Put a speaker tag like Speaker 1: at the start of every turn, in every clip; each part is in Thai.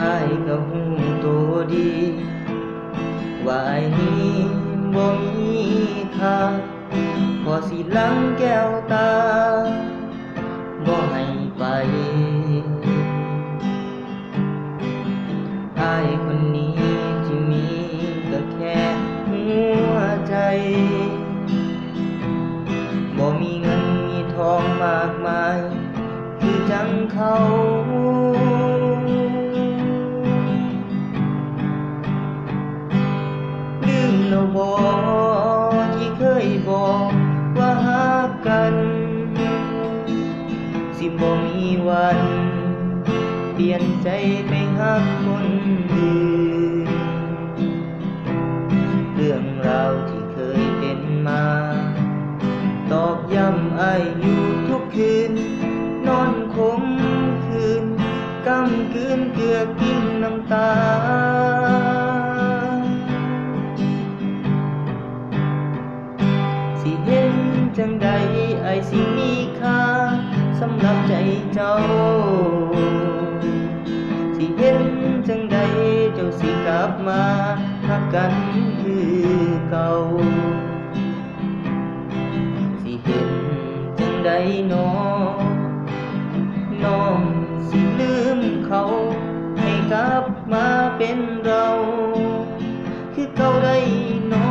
Speaker 1: อ้ายก็ฮู้ตัวดีว่าอ้ายนี้บ่มีค่าพอสิหลังแก้วตาบ่ให้ไปอ้ายคนนี้ที่มีก็แค่หัวใจบ่มีเงินมีทองมากมายคือจังเขาลืมแล้วบ่ที่เคยบอกว่าฮักกันสิบ่มีวันเปลี่ยนใจไปฮักคนอื่นเรื่องราวที่เคยเป็นมาตอกย้ำอ้ายอยู่ทุกคืนนอนคมคืนกำกืนเกลือกินน้ำตาสิเห็นจังใดอ้ายสิมีค่าสำหรับใจเจ้าสิเห็นจังใดเจ้าสิกลับมาฮักกันคือเก่าสิเห็นจังใดน้องสิลืมเขาให้กลับมาเป็นเราคือเก่าได้น้อ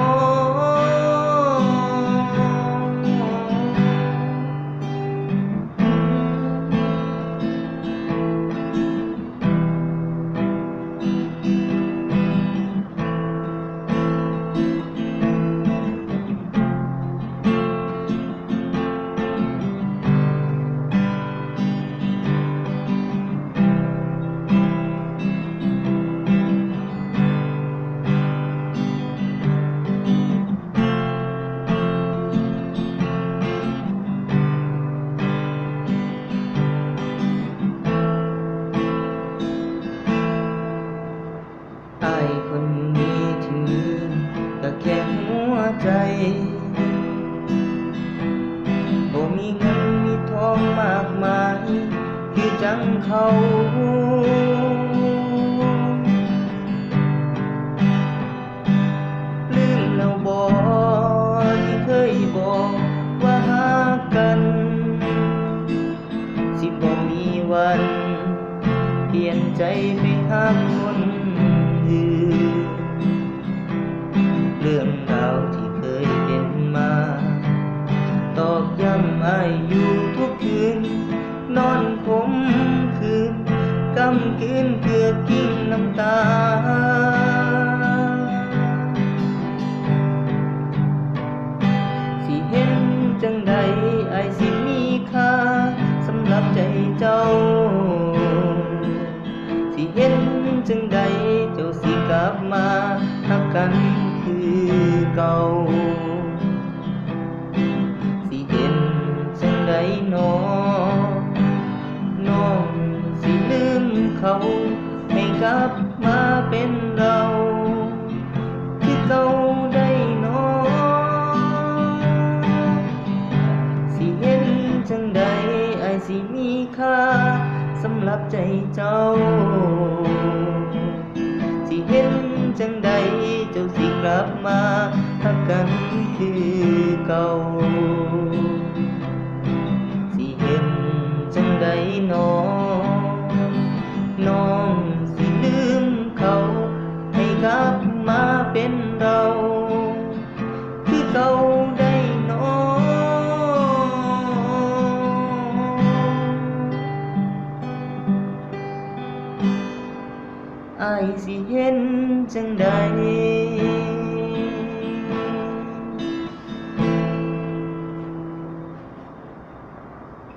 Speaker 1: อ้ายคนนี้ที่มีก็แค่หัวใจบ่มีเงินมีทองมากมายคือจังเขาลืมแล้วบ่ที่เคยบอกว่าฮักกันสิบ่มีวันเปลี่ยนใจไปฮักคนเรื่องราวที่เคยเป็นมาตอกย้ำอ้ายอยู่ทุกคืนนอนคมคืนกำกืนเกลือกินน้ำตาสิเห็นจังใดอ้ายสิมีค่าสำหรับใจเจ้าสิเห็นจังใดเจ้าสิกลับมาฮักกันคือเก่าสิเห็นจังใดน้องสิลืมเขาให้กลับมาเป็นเราคือเก่าได้น้อสิเห็นจังใดอ้ายสิมีค่าสำหรับใจเจ้าสิเห็นจังใดเจ้าสิกลับมาฮักกันคือเก่าสิเห็นจังใดน้องสิลืมเขาให้กลับมาเป็นเราคือเก่าได้น้ออ้ายสิเห็นจังใด